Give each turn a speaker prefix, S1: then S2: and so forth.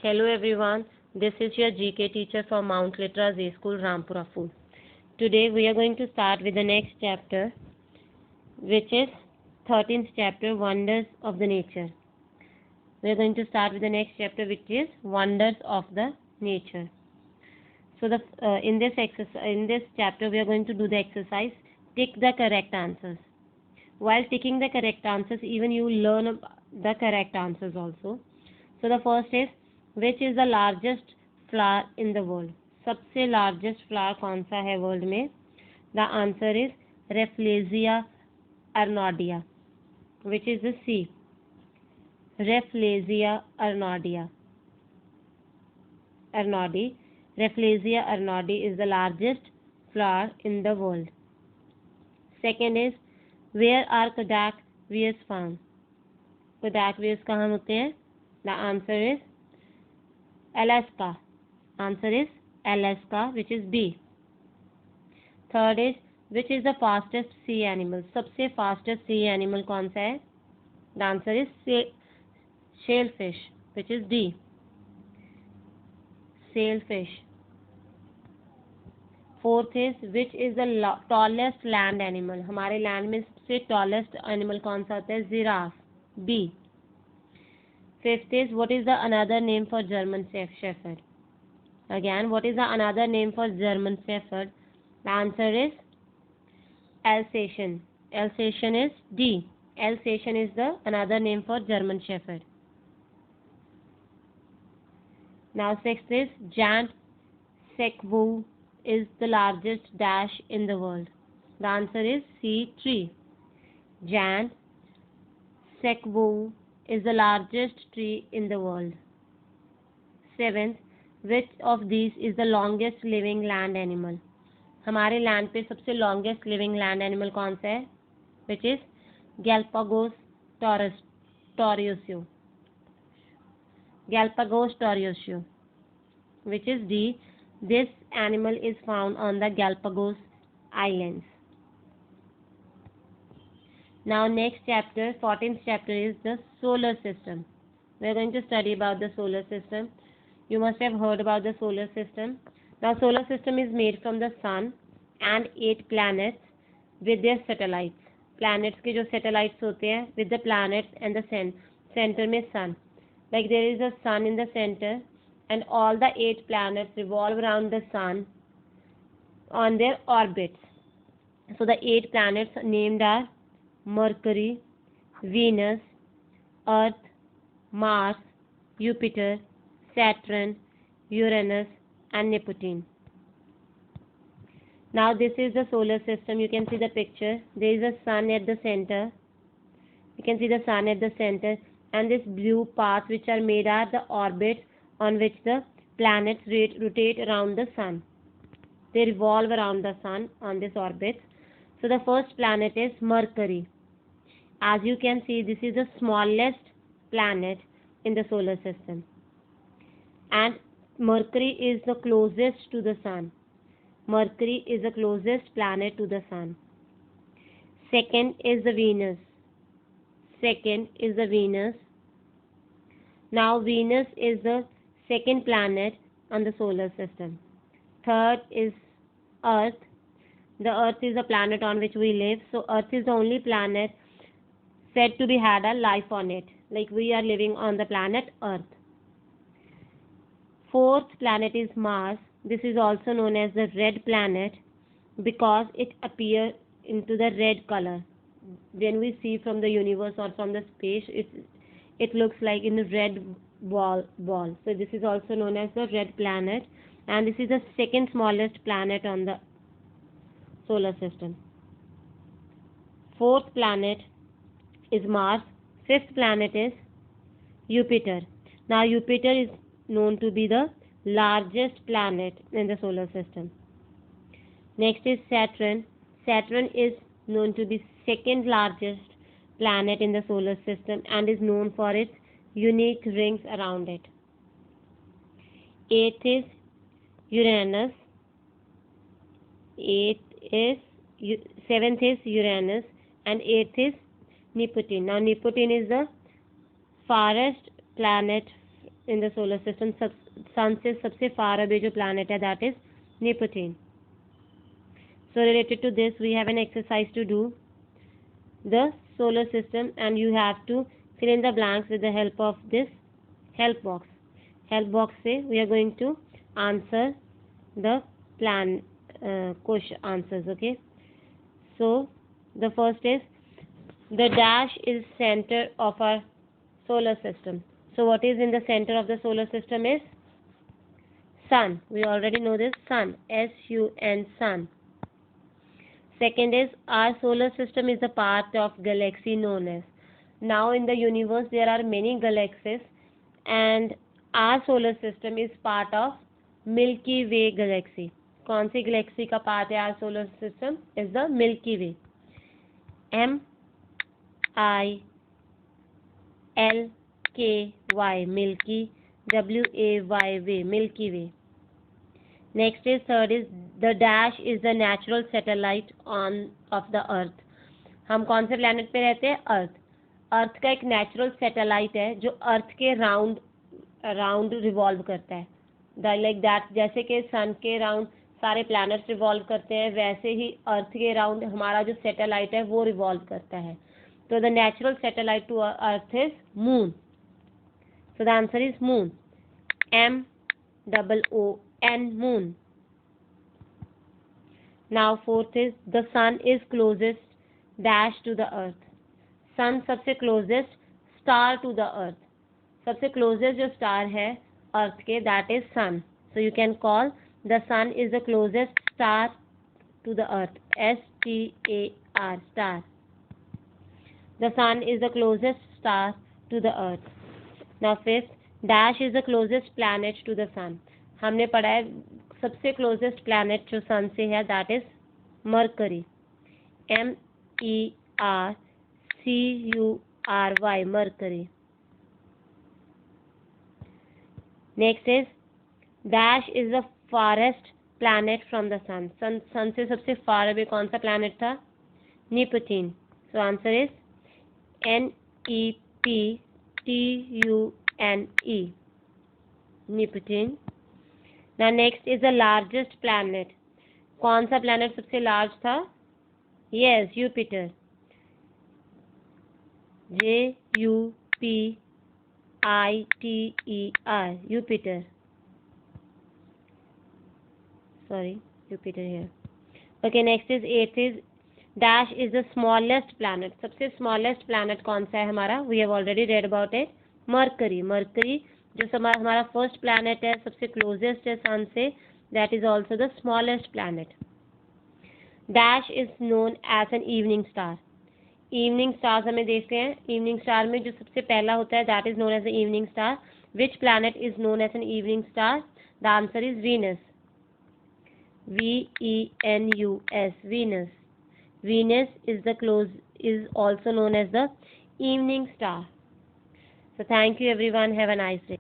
S1: Hello everyone, this is your GK teacher from Mount Litra Z School, Rampura Food. Today we are going to start with the next chapter, which is 13th chapter, Wonders of the Nature. We are going to start with the next chapter, which is Wonders of the Nature. So in this chapter we are going to do the exercise, tick the correct answers. While ticking the correct answers, even you learn the correct answers also. So the first is, which is the largest flower in the world? सबसे largest flower कौन सा है world में? The answer is Rafflesia arnodia, which is the C. Rafflesia arnodi. Rafflesia arnodi is the largest flower in the world. Second is, where are Kodak wears found? Kodak wears कहाँ होते हैं? The answer is Alaska. Answer is Alaska, which is B. Third is, which is the fastest sea animal? सबसे fastest sea animal कौन सा है? The answer is sailfish, which is D. Sailfish. Fourth is, which is the tallest land animal? हमारे land में सबसे tallest animal कौन सा होता है? Giraffe. B. Fifth is, what is the another name for German Shepherd? Again, what is the another name for German Shepherd? The answer is Alsatian. Alsatian is D. Alsatian is the another name for German Shepherd. Now sixth is, giant sackboo is the largest dash in the world. The answer is C. Tree. Giant sackboo is the largest tree in the world. Seventh, which of these is the longest living land animal? हमारे land पे सबसे longest living land animal कौन सा है? Which is Galapagos tortoiseo. Galapagos tortoiseo, which is D. This animal is found on the Galapagos Islands. Now next chapter, 14th chapter, is the solar system. We are going to study about the solar system. You must have heard about the solar system. Now solar system is made from the sun and 8 planets with their satellites. Planets के जो satellites होते हैं with the planets and the center में sun. Like there is a sun in the center and all the 8 planets revolve around the sun on their orbits. So the 8 planets named are Mercury, Venus, Earth, Mars, Jupiter, Saturn, Uranus and Neptune. Now this is the solar system. You can see the picture. There is a sun at the center. You can see the sun at the center, and this blue paths which are made are the orbits on which the planets rotate around the sun. They revolve around the sun on this orbit. So the first planet is Mercury. As you can see, this is the smallest planet in the solar system. And Mercury is the closest to the sun. Mercury is the closest planet to the sun. Second is the Venus. Now Venus is the second planet on the solar system. Third is Earth. The Earth is the planet on which we live. So Earth is the only planet said to be had a life on it. Like we are living on the planet Earth. Fourth planet is Mars. This is also known as the red planet because it appears into the red color. When we see from the universe or from the space, it looks like in a red ball. So this is also known as the red planet, and this is the second smallest planet on the solar system. Fourth planet is Mars. Fifth planet is Jupiter. Now Jupiter is known to be the largest planet in the solar system. Next is Saturn. Saturn is known to be second largest planet in the solar system and is known for its unique rings around it. Eighth is Uranus. Seventh is Uranus and eighth is Neptune. Now Neptune is the farthest planet in the solar system. Sun से सबसे far away जो planet है, that is Neptune. So related to this, we have an exercise to do, the solar system, and you have to fill in the blanks with the help of this help box. Help box से we are going to answer the question answers. Okay. So the first is, the dash is center of our solar system. So what is in the center of the solar system is sun. We already know this, sun, S-U-N, sun. Second is, our solar system is a part of galaxy known as. Now in the universe there are many galaxies, and our solar system is part of Milky Way galaxy. कौन सी Galaxy का part है our solar system? Is the Milky Way. M-I-L-K-Y, Milky, W-A-Y, way, Milky Way. Next is, third is, the dash is the natural satellite of the earth. हम कौन से planet पे रहते हैं? अर्थ. अर्थ का एक नेचुरल सैटेलाइट है जो अर्थ के राउंड रिवॉल्व करता है. लाइक दैट, जैसे कि सन के राउंड सारे प्लैनेट्स रिवॉल्व करते हैं, वैसे ही अर्थ के राउंड हमारा जो सैटेलाइट है वो रिवॉल्व करता है. तो the natural satellite to earth is moon. So the answer is moon. M-O-O-N, moon. Now fourth is, the sun is closest dash to the earth. sun सबसे closest star to the earth. सबसे closest जो star है earth के, that is sun. So you can call the sun is the closest star to the earth. S-T-A-R, star. The sun is the closest star to the earth. Now fifth, dash is the closest planet to the sun. हमने पढ़ा है सबसे closest planet जो sun से है, that is Mercury. M-E-R-C-U-R-Y, Mercury. Next is, dash is the farthest planet from the sun. sun से सबसे far away कौन सा planet था? Neptune. So answer is N-E-P-T-U-N-E, Neptune. Now next is the largest planet. कौन सा planet सबसे large था? Yes, Jupiter. J-U-P-I-T-E-R, Jupiter. Sorry, Jupiter here. Okay, next is, eighth is, dash is the smallest planet. सबसे smallest planet कौन सा है हमारा? We have already read about it. Mercury. Mercury जो हमारा first planet है, सबसे closest है sun से, that is also the smallest planet. Dash is known as an evening star. Evening stars हमें देखते हैं. Evening star में जो सबसे पहला होता है, that is known as the evening star. Which planet is known as an evening star? The answer is Venus. V-E-N-U-S, Venus. Venus is also known as the evening star. So thank you everyone. Have a nice day.